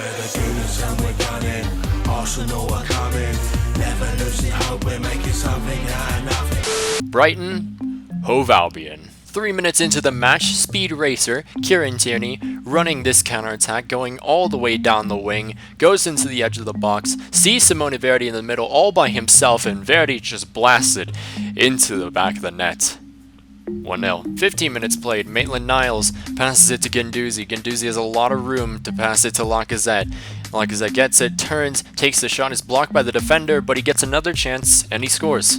we're the goodness and we're gunning. Arsenal are coming, never losing hope, we're making something out of nothing. Brighton, Hove Albion. 3 minutes into the match, Speed Racer, Kieran Tierney, running this counter-attack, going all the way down the wing, goes into the edge of the box, sees Simone Verdi in the middle all by himself, and Verdi just blasted into the back of the net. 1-0. 15 minutes played, Maitland-Niles passes it to Guendouzi. Guendouzi has a lot of room to pass it to Lacazette. Lacazette gets it, turns, takes the shot, is blocked by the defender, but he gets another chance, and he scores.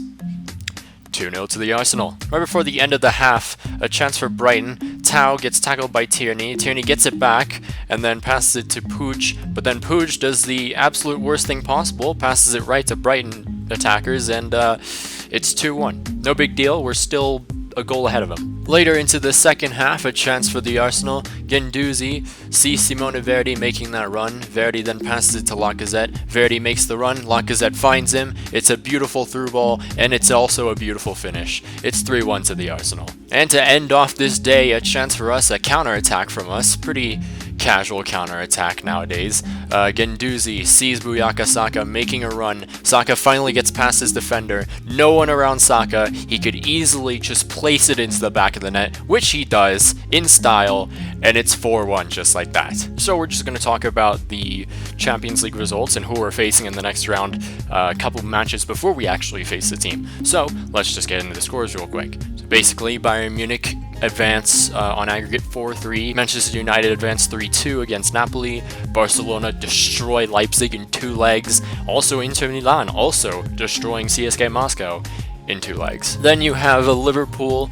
2-0 to the Arsenal. Right before the end of the half, a chance for Brighton. Tau gets tackled by Tierney. Tierney gets it back and then passes it to Puig. But then Puig does the absolute worst thing possible, passes it right to Brighton attackers, and it's 2-1. No big deal, we're still a goal ahead of them. Later into the second half, a chance for the Arsenal. Guendouzi sees Simone Verdi making that run. Verdi then passes it to Lacazette. Verdi makes the run. Lacazette finds him. It's a beautiful through ball, and it's also a beautiful finish. It's 3-1 to the Arsenal. And to end off this day, a chance for us, a counter-attack from us. Pretty casual counter-attack nowadays. Guendouzi sees Bukayo Saka making a run. Saka finally gets past his defender. No one around Saka. He could easily just place it into the back of the net, which he does in style, and it's 4-1 just like that. So we're just going to talk about the Champions League results and who we're facing in the next round, a couple matches before we actually face the team. So let's just get into the scores real quick. So basically, Bayern Munich advance on aggregate 4-3. Manchester United advance 3-2 against Napoli. Barcelona destroy Leipzig in 2 legs. Also Inter Milan also destroying CSKA Moscow in 2 legs. Then you have Liverpool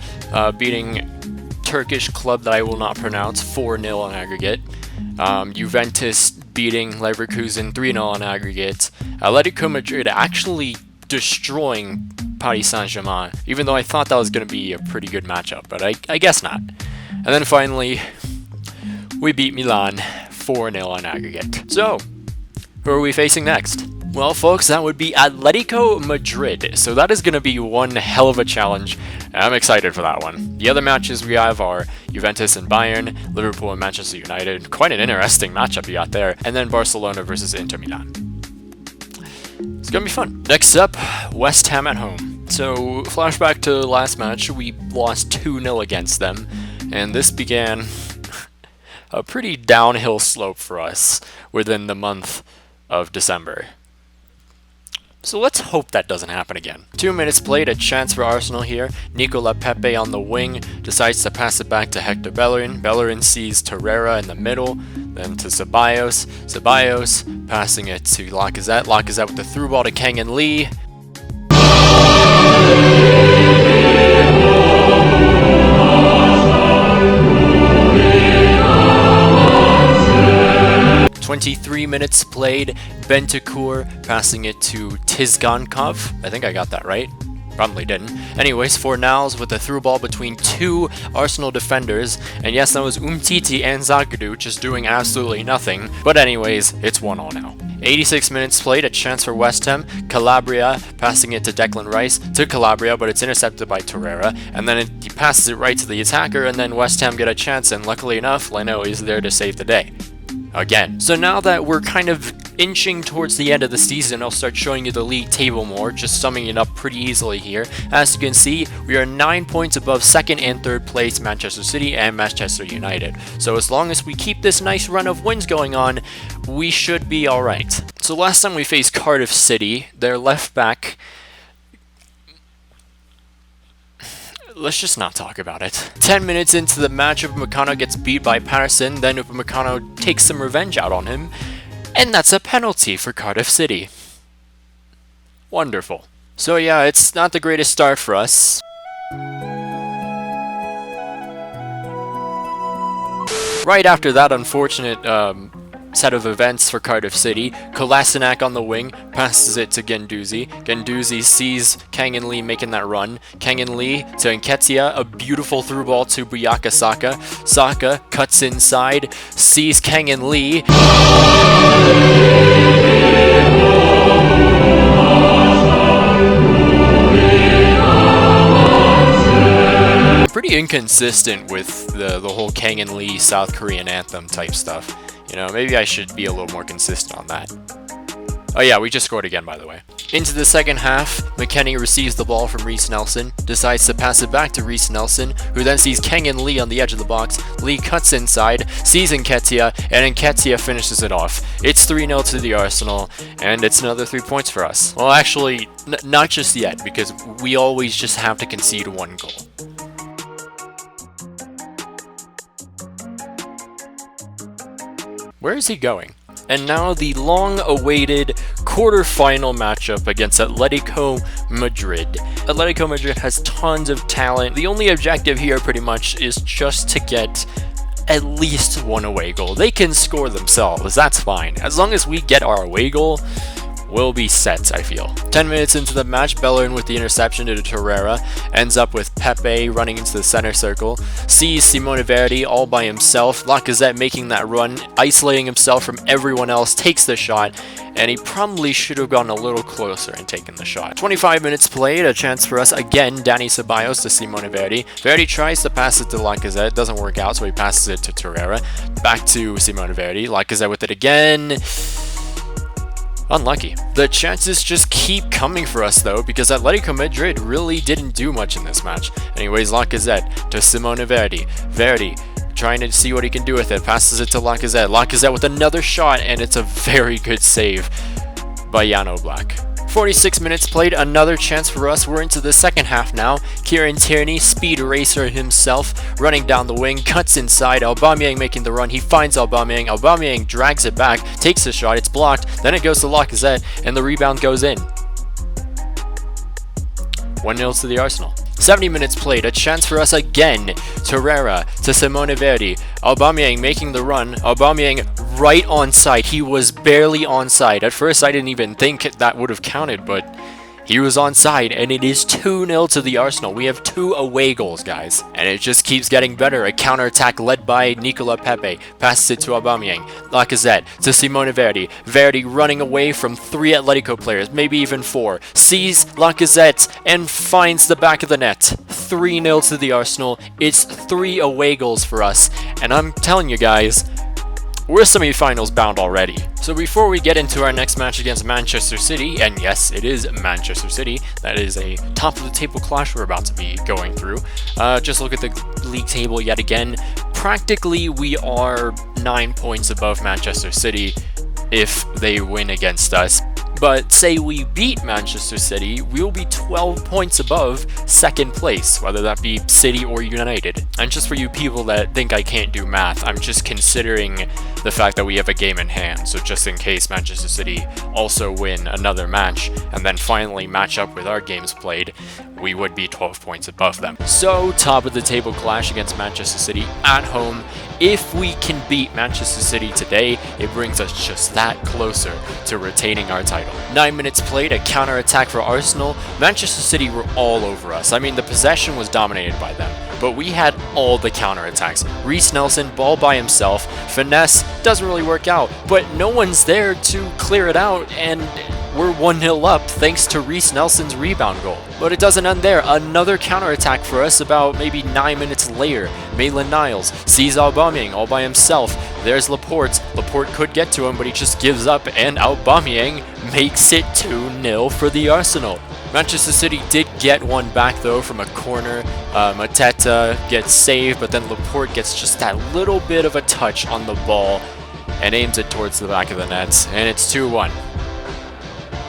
beating Turkish club that I will not pronounce 4-0 on aggregate. Juventus beating Leverkusen 3-0 on aggregate. Atletico Madrid actually destroying Paris Saint-Germain, even though I thought that was going to be a pretty good matchup, but I guess not. And then finally, we beat Milan 4-0 on aggregate. So, who are we facing next? Well, folks, that would be Atletico Madrid, so that is going to be one hell of a challenge, and I'm excited for that one. The other matches we have are Juventus and Bayern, Liverpool and Manchester United, quite an interesting matchup you got there, and then Barcelona versus Inter Milan. It's going to be fun. Next up, West Ham at home. So, flashback to last match, we lost 2-0 against them, and this began a pretty downhill slope for us within the month of December. So let's hope that doesn't happen again. 2 minutes played, a chance for Arsenal here. Nicola Pepe on the wing decides to pass it back to Hector Bellerin. Bellerin sees Torreira in the middle, then to Ceballos. Ceballos passing it to Lacazette. Lacazette with the through ball to Kang and Lee. 23 minutes played, Bentancur passing it to Tizgankov. I think I got that right. Probably didn't. Anyways, Fornals with a through ball between 2 Arsenal defenders. And yes, that was Umtiti and Zagadou just doing absolutely nothing. But anyways, it's 1-1 now. 86 minutes played, a chance for West Ham. Calabria passing it to Declan Rice to Calabria, but it's intercepted by Torreira. And then he passes it right to the attacker, and then West Ham get a chance, and luckily enough, Leno is there to save the day. Again. So now that we're kind of inching towards the end of the season, I'll start showing you the league table more, just summing it up pretty easily here. As you can see, we are 9 points above 2nd and 3rd place Manchester City and Manchester United. So as long as we keep this nice run of wins going on, we should be alright. So last time we faced Cardiff City, their left back... Let's just not talk about it. 10 minutes into the match, Upamecano gets beat by Patterson, then Upamecano takes some revenge out on him, and that's a penalty for Cardiff City. Wonderful. So yeah, it's not the greatest start for us. Right after that unfortunate set of events for Cardiff City, Kolasinac on the wing passes it to Guendouzi. Guendouzi sees Kang and Lee making that run. Kang and Lee to Nketiah, a beautiful through ball to Bukayo Saka. Saka cuts inside, sees Kang and Lee. pretty inconsistent with the whole Kang and Lee South Korean anthem type stuff. You know, maybe I should be a little more consistent on that. Oh yeah, we just scored again, by the way. Into the second half, McKennie receives the ball from Reese Nelson, decides to pass it back to Reese Nelson, who then sees Kang and Lee on the edge of the box. Lee cuts inside, sees Nketiah, and Nketiah finishes it off. It's 3-0 to the Arsenal, and it's another 3 points for us. Well, actually, not just yet, because we always just have to concede 1 goal. Where is he going? And now the long-awaited quarter-final matchup against Atletico Madrid. Atletico Madrid has tons of talent. The only objective here pretty much is just to get at least 1 away goal. They can score themselves, that's fine. As long as we get our away goal, we'll be set, I feel. 10 minutes into the match, Bellerin with the interception to Torreira, ends up with Pepe running into the center circle, sees Simone Verdi all by himself, Lacazette making that run, isolating himself from everyone else, takes the shot, and he probably should have gone a little closer and taken the shot. 25 minutes played, a chance for us again, Dani Ceballos to Simone Verdi. Verdi tries to pass it to Lacazette, it doesn't work out, so he passes it to Torreira. Back to Simone Verdi, Lacazette with it again. Unlucky. The chances just keep coming for us though, because Atletico Madrid really didn't do much in this match. Anyways, Lacazette to Simone Verdi. Verdi trying to see what he can do with it, passes it to Lacazette. Lacazette with another shot, and it's a very good save by Jan Oblak. 46 minutes played, another chance for us. We're into the second half now. Kieran Tierney, speed racer himself, running down the wing, cuts inside. Aubameyang making the run. He finds Aubameyang. Aubameyang drags it back, takes the shot. It's blocked. Then it goes to Lacazette, and the rebound goes in. 1-0 to the Arsenal. 70 minutes played, a chance for us again. Torreira to Simone Verdi. Aubameyang making the run. Aubameyang right onside. He was barely onside. At first I didn't even think that would have counted, but he was onside, and it is 2-0 to the Arsenal. We have 2 away goals, guys. And it just keeps getting better. A counter-attack led by Nicola Pepe. Passes it to Aubameyang. Lacazette to Simone Verdi. Verdi running away from 3 Atletico players, maybe even 4. Sees Lacazette and finds the back of the net. 3-0 to the Arsenal. It's 3 away goals for us. And I'm telling you guys, we're semi-finals bound already. So before we get into our next match against Manchester City, and yes, it is Manchester City, that is a top-of-the-table clash we're about to be going through. Just look at the league table yet again. Practically, we are 9 points above Manchester City if they win against us. But say we beat Manchester City, we'll be 12 points above second place, whether that be City or United. And just for you people that think I can't do math, I'm just considering the fact that we have a game in hand. So just in case Manchester City also win another match and then finally match up with our games played, we would be 12 points above them. So top of the table clash against Manchester City at home. If we can beat Manchester City today, it brings us just that closer to retaining our title. 9 minutes played, a counter-attack for Arsenal. Manchester City were all over us. I mean, the possession was dominated by them, but we had all the counter-attacks. Reese Nelson, ball by himself. Finesse doesn't really work out, but no one's there to clear it out, and we're 1-0 up thanks to Reese Nelson's rebound goal. But it doesn't end there. Another counterattack for us about maybe 9 minutes later. Maitland-Niles sees Aubameyang all by himself. There's Laporte. Laporte could get to him, but he just gives up, and Aubameyang makes it 2-0 for the Arsenal. Manchester City did get one back though from a corner. Mateta gets saved, but then Laporte gets just that little bit of a touch on the ball and aims it towards the back of the net, and it's 2-1.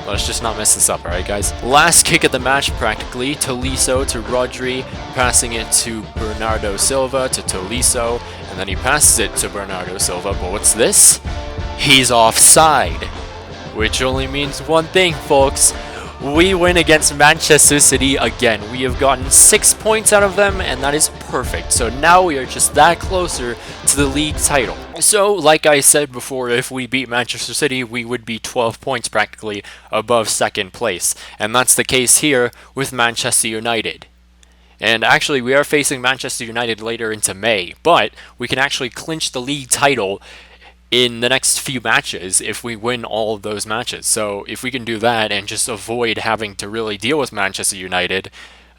Let's just not mess this up, alright guys? Last kick of the match practically. Tolisso to Rodri, passing it to Bernardo Silva to Tolisso, and then he passes it to Bernardo Silva, but what's this? He's offside, which only means one thing, folks. We win against Manchester City again. We have gotten 6 points out of them, and that is perfect. So now we are just that closer to the league title. So, like I said before, if we beat Manchester City, we would be 12 points practically above second place. And that's the case here with Manchester United. And actually, we are facing Manchester United later into May, but we can actually clinch the league title in the next few matches if we win all of those matches. So if we can do that and just avoid having to really deal with Manchester United,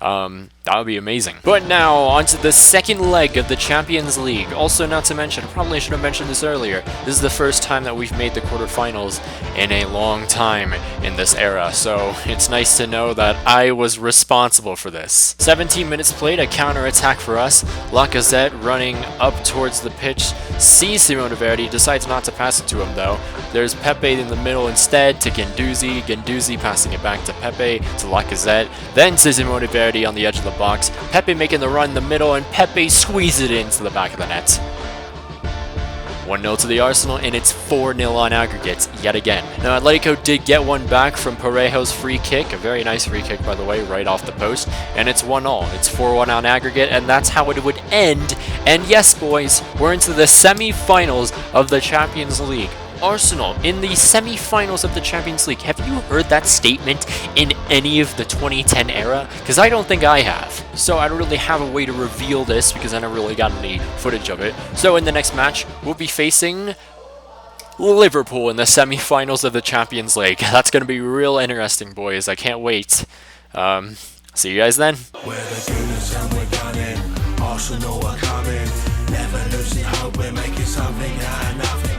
That would be amazing. But now, onto the second leg of the Champions League. Also, not to mention, I probably should have mentioned this earlier, this is the first time that we've made the quarterfinals in a long time in this era, so it's nice to know that I was responsible for this. 17 minutes played, a counter-attack for us. Lacazette running up towards the pitch, sees Simone Verdi, decides not to pass it to him though. There's Pepe in the middle instead to Guendouzi. Guendouzi passing it back to Pepe, to Lacazette, then to Simone Verdi on the edge of the box. Pepe making the run in the middle, and Pepe squeezes it into the back of the net. 1-0 to the Arsenal, and it's 4-0 on aggregate yet again. Now, Atletico did get one back from Parejo's free kick, a very nice free kick, by the way, right off the post, and it's 1-0. It's 4-1 on aggregate, and that's how it would end. And yes, boys, we're into the semi-finals of the Champions League. Arsenal in the semi-finals of the Champions League. Have you heard that statement in any of the 2010 era? Because I don't think I have. So I don't really have a way to reveal this because I never really got any footage of it. So in the next match, we'll be facing Liverpool in the semi-finals of the Champions League. That's going to be real interesting, boys. I can't wait. See you guys then. We're the gooners and we're gunning. Arsenal are coming. Never losing hope, we're making something out of nothing.